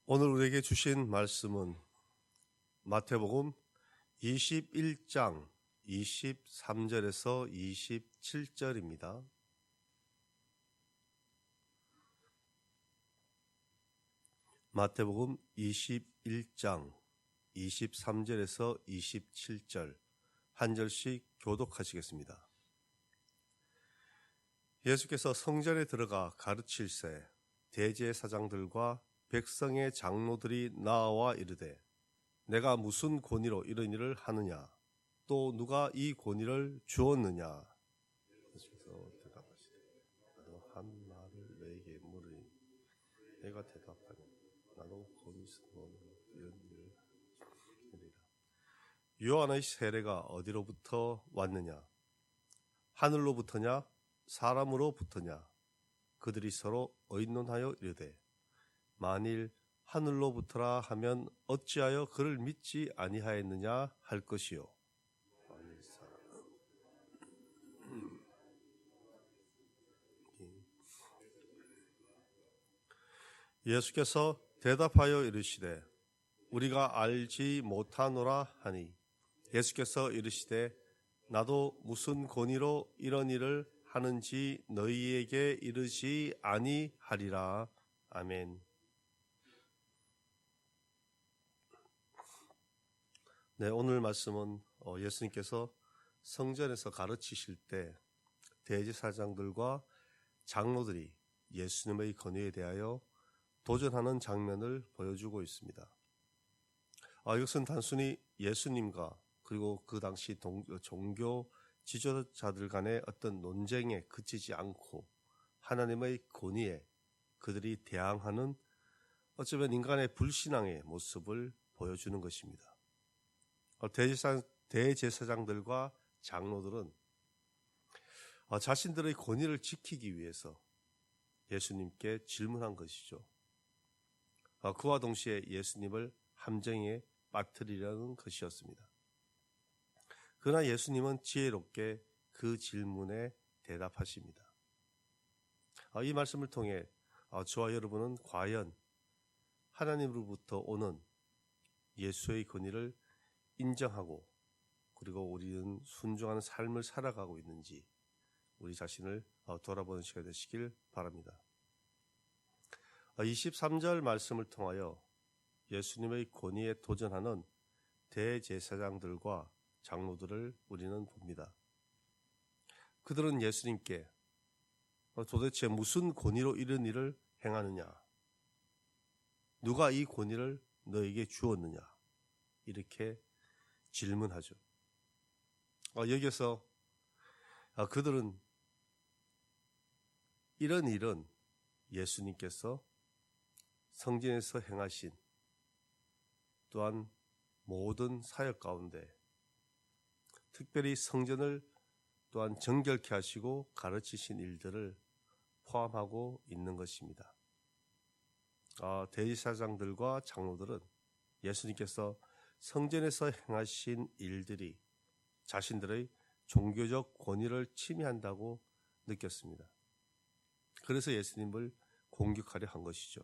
오늘 우리에게 주신 말씀은 마태복음 21장 23절에서 27절입니다. 마태복음 21장 23절에서 27절 한 절씩 교독하시겠습니다. 예수께서 성전에 들어가 가르칠새 대제사장들과 백성의 장로들이 나와 이르되 내가 무슨 권위로 이런 일을 하느냐 또 누가 이 권위를 주었느냐. 예수께서 대답하시되 나도 한 말을 너에게 물으니 내가 대답하니 나도 거기서 이런 일을 하리라. 요한의 세례가 어디로부터 왔느냐? 하늘로부터냐 사람으로부터냐? 그들이 서로 의논하여 이르되 만일 하늘로부터라 하면 어찌하여 그를 믿지 아니하였느냐 할 것이요. 예수께서 대답하여 이르시되 우리가 알지 못하노라 하니 예수께서 이르시되 나도 무슨 권위로 이런 일을 하는지 너희에게 이르지 아니하리라. 아멘. 네, 오늘 말씀은 예수님께서 성전에서 가르치실 때 대제사장들과 장로들이 예수님의 권위에 대하여 도전하는 장면을 보여주고 있습니다. 이것은 단순히 예수님과 그리고 그 당시 종교 지도자들 간의 어떤 논쟁에 그치지 않고 하나님의 권위에 그들이 대항하는 어쩌면 인간의 불신앙의 모습을 보여주는 것입니다. 대제사장들과 장로들은 자신들의 권위를 지키기 위해서 예수님께 질문한 것이죠. 그와 동시에 예수님을 함정에 빠뜨리려는 것이었습니다. 그러나 예수님은 지혜롭게 그 질문에 대답하십니다. 이 말씀을 통해 저와 여러분은 과연 하나님으로부터 오는 예수의 권위를 인정하고 그리고 우리는 순종하는 삶을 살아가고 있는지 우리 자신을 돌아보는 시간이 되시길 바랍니다. 23절 말씀을 통하여 예수님의 권위에 도전하는 대제사장들과 장로들을 우리는 봅니다. 그들은 예수님께 도대체 무슨 권위로 이런 일을 행하느냐? 누가 이 권위를 너에게 주었느냐? 이렇게 질문하죠. 여기서 그들은 이런 일은 예수님께서 성전에서 행하신 또한 모든 사역 가운데 특별히 성전을 또한 정결케 하시고 가르치신 일들을 포함하고 있는 것입니다. 대제사장들과 장로들은 예수님께서 성전에서 행하신 일들이 자신들의 종교적 권위를 침해한다고 느꼈습니다. 그래서 예수님을 공격하려 한 것이죠.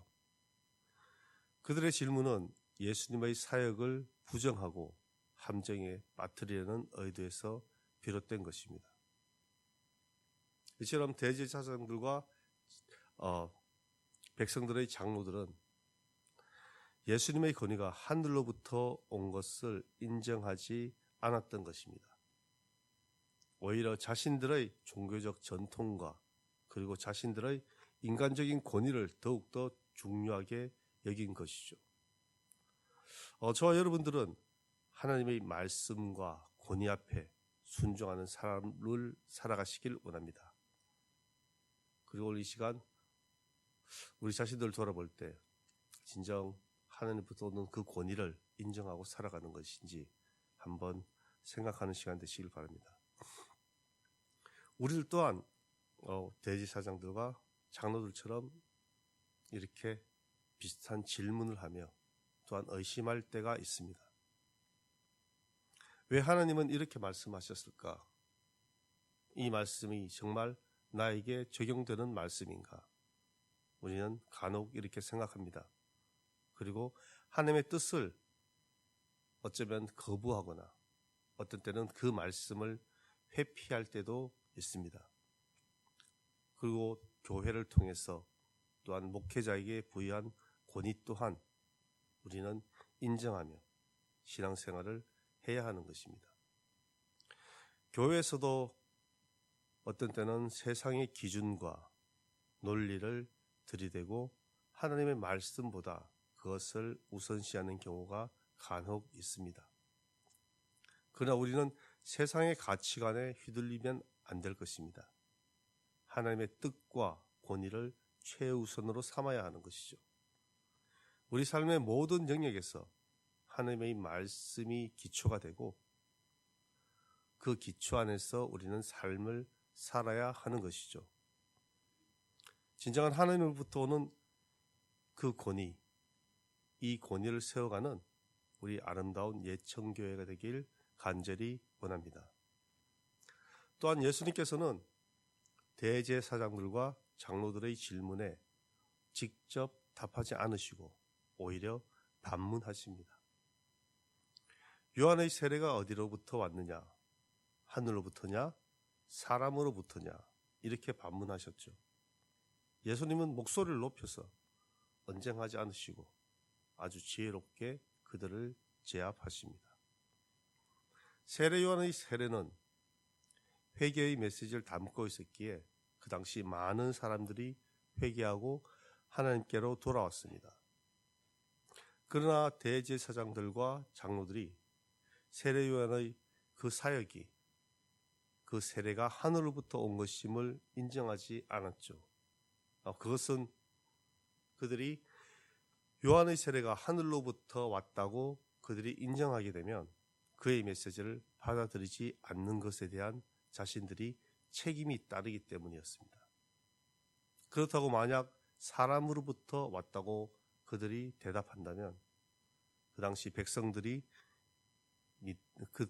그들의 질문은 예수님의 사역을 부정하고 함정에 빠뜨리려는 의도에서 비롯된 것입니다. 이처럼 대제사장들과 백성들의 장로들은 예수님의 권위가 하늘로부터 온 것을 인정하지 않았던 것입니다. 오히려 자신들의 종교적 전통과 그리고 자신들의 인간적인 권위를 더욱더 중요하게 여긴 것이죠. 저와 여러분들은 하나님의 말씀과 권위 앞에 순종하는 삶을 살아가시길 원합니다. 그리고 이 시간 우리 자신들을 돌아볼 때 진정 하나님부터 오는 그 권위를 인정하고 살아가는 것인지 한번 생각하는 시간 되시길 바랍니다. 우리들 또한 대제사장들과 장로들처럼 이렇게 비슷한 질문을 하며 또한 의심할 때가 있습니다. 왜 하나님은 이렇게 말씀하셨을까? 이 말씀이 정말 나에게 적용되는 말씀인가? 우리는 간혹 이렇게 생각합니다. 그리고 하나님의 뜻을 어쩌면 거부하거나 어떤 때는 그 말씀을 회피할 때도 있습니다. 그리고 교회를 통해서 또한 목회자에게 부여한 권위 또한 우리는 인정하며 신앙생활을 해야 하는 것입니다. 교회에서도 어떤 때는 세상의 기준과 논리를 들이대고 하나님의 말씀보다 그것을 우선시하는 경우가 간혹 있습니다. 그러나 우리는 세상의 가치관에 휘둘리면 안 될 것입니다. 하나님의 뜻과 권위를 최우선으로 삼아야 하는 것이죠. 우리 삶의 모든 영역에서 하나님의 말씀이 기초가 되고 그 기초 안에서 우리는 삶을 살아야 하는 것이죠. 진정한 하나님으로부터 오는 그 권위, 이 권위를 세워가는 우리 아름다운 예천교회가 되길 간절히 원합니다. 또한 예수님께서는 대제사장들과 장로들의 질문에 직접 답하지 않으시고 오히려 반문하십니다. 요한의 세례가 어디로부터 왔느냐? 하늘로부터냐? 사람으로부터냐? 이렇게 반문하셨죠. 예수님은 목소리를 높여서 언쟁하지 않으시고 아주 지혜롭게 그들을 제압하십니다. 세례 요한의 세례는 회개의 메시지를 담고 있었기에 그 당시 많은 사람들이 회개하고 하나님께로 돌아왔습니다. 그러나 대제사장들과 장로들이 세례 요한의 그 사역이 그 세례가 하늘로부터 온 것임을 인정하지 않았죠. 그것은 그들이 요한의 세례가 하늘로부터 왔다고 그들이 인정하게 되면 그의 메시지를 받아들이지 않는 것에 대한 자신들이 책임이 따르기 때문이었습니다. 그렇다고 만약 사람으로부터 왔다고 그들이 대답한다면 그 당시 백성들이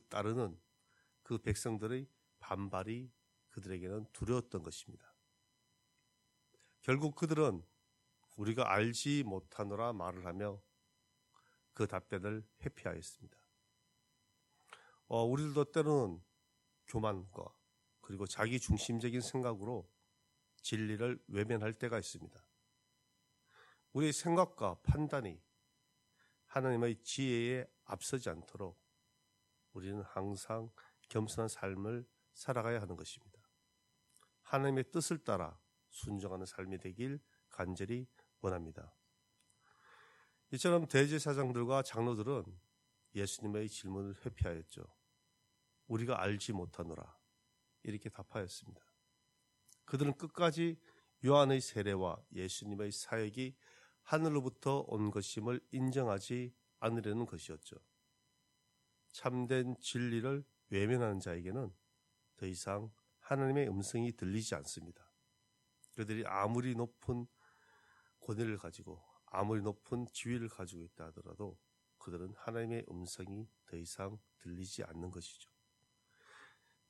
따르는 그 백성들의 반발이 그들에게는 두려웠던 것입니다. 결국 그들은 우리가 알지 못하노라 말을 하며 그 답변을 회피하였습니다. 우리들도 때로는 교만과 그리고 자기 중심적인 생각으로 진리를 외면할 때가 있습니다. 우리의 생각과 판단이 하나님의 지혜에 앞서지 않도록 우리는 항상 겸손한 삶을 살아가야 하는 것입니다. 하나님의 뜻을 따라 순종하는 삶이 되길 간절히 원합니다. 이처럼 대제사장들과 장로들은 예수님의 질문을 회피하였죠. 우리가 알지 못하노라 이렇게 답하였습니다. 그들은 끝까지 요한의 세례와 예수님의 사역이 하늘로부터 온 것임을 인정하지 않으려는 것이었죠. 참된 진리를 외면하는 자에게는 더 이상 하나님의 음성이 들리지 않습니다. 그들이 아무리 높은 권위를 가지고 아무리 높은 지위를 가지고 있다 하더라도 그들은 하나님의 음성이 더 이상 들리지 않는 것이죠.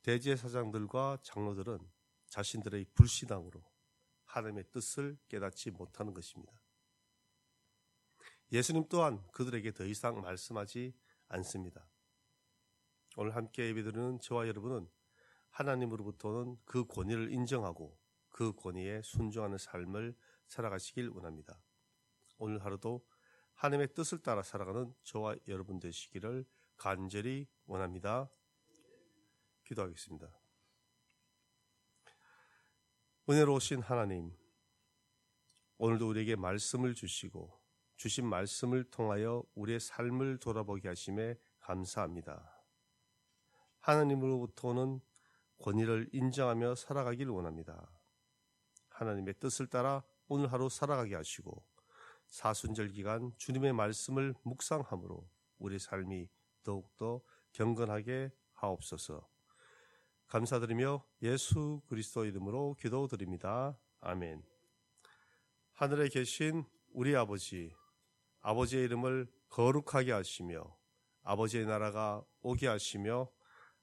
대제사장들과 장로들은 자신들의 불신앙으로 하나님의 뜻을 깨닫지 못하는 것입니다. 예수님 또한 그들에게 더 이상 말씀하지 않습니다. 오늘 함께 예배드리는 저와 여러분은 하나님으로부터는 그 권위를 인정하고 그 권위에 순종하는 삶을 살아가시길 원합니다. 오늘 하루도 하나님의 뜻을 따라 살아가는 저와 여러분 되시기를 간절히 원합니다. 기도하겠습니다. 은혜로우신 하나님, 오늘도 우리에게 말씀을 주시고 주신 말씀을 통하여 우리의 삶을 돌아보게 하심에 감사합니다. 하나님으로부터 오는 권위를 인정하며 살아가길 원합니다. 하나님의 뜻을 따라 오늘 하루 살아가게 하시고 사순절 기간 주님의 말씀을 묵상함으로 우리 삶이 더욱더 경건하게 하옵소서. 감사드리며 예수 그리스도 이름으로 기도드립니다. 아멘. 하늘에 계신 우리 아버지, 아버지의 이름을 거룩하게 하시며 아버지의 나라가 오게 하시며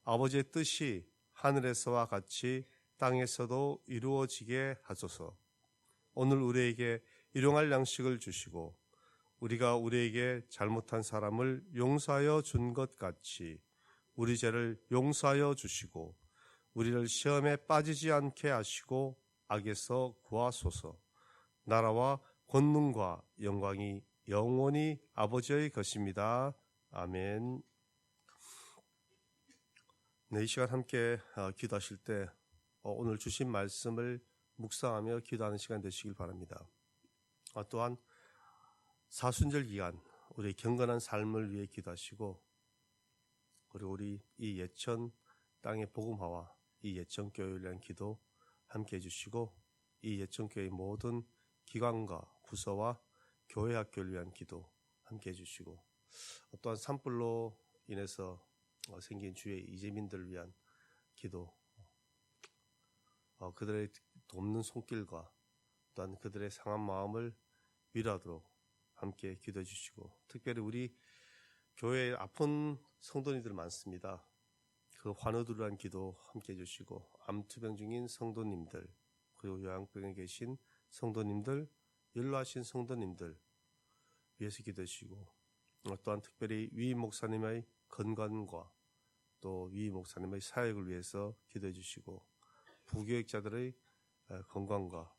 아버지의 뜻이 하늘에서와 같이 땅에서도 이루어지게 하소서. 오늘 우리에게 일용할 양식을 주시고 우리가 우리에게 잘못한 사람을 용서하여 준 것 같이 우리 죄를 용서하여 주시고 우리를 시험에 빠지지 않게 하시고 악에서 구하소서. 나라와 권능과 영광이 영원히 아버지의 것입니다. 아멘. 네, 이 시간 함께 기도하실 때 오늘 주신 말씀을 묵상하며 기도하는 시간 되시길 바랍니다. 또한 사순절 기간 우리 경건한 삶을 위해 기도하시고, 그리고 우리 이 예천 땅의 복음화와 이 예천교회를 위한 기도 함께 해주시고, 이 예천교회의 모든 기관과 부서와 교회 학교를 위한 기도 함께 해주시고, 또한 산불로 인해서 생긴 주의 이재민들을 위한 기도, 그들의 돕는 손길과 또한 그들의 상한 마음을 위로하도록 함께 기도해 주시고, 특별히 우리 교회에 아픈 성도님들 많습니다. 그 환우들을 위한 기도 함께 해주시고, 암투병 중인 성도님들, 그리고 요양병에 계신 성도님들, 연로하신 성도님들 위해서 기도해 주시고, 또한 특별히 위임 목사님의 건강과 또 위임 목사님의 사역을 위해서 기도해 주시고, 부교역자들의 건강과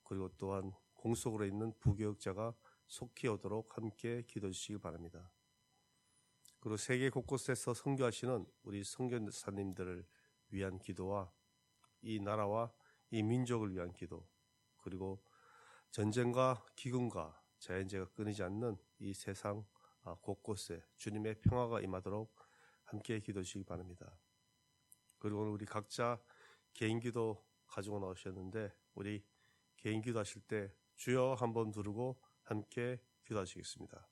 그리고 또한 공속으로 있는 부교역자가 속히 오도록 함께 기도해 주시기 바랍니다. 그리고 세계 곳곳에서 선교하시는 우리 선교사님들을 위한 기도와 이 나라와 이 민족을 위한 기도, 그리고 전쟁과 기근과 자연재해가 끊이지 않는 이 세상 곳곳에 주님의 평화가 임하도록 함께 기도해 주시기 바랍니다. 그리고 오늘 우리 각자 개인 기도 가지고 나오셨는데, 우리 개인 기도 하실 때 주여 한번 부르고 함께 기도하시겠습니다.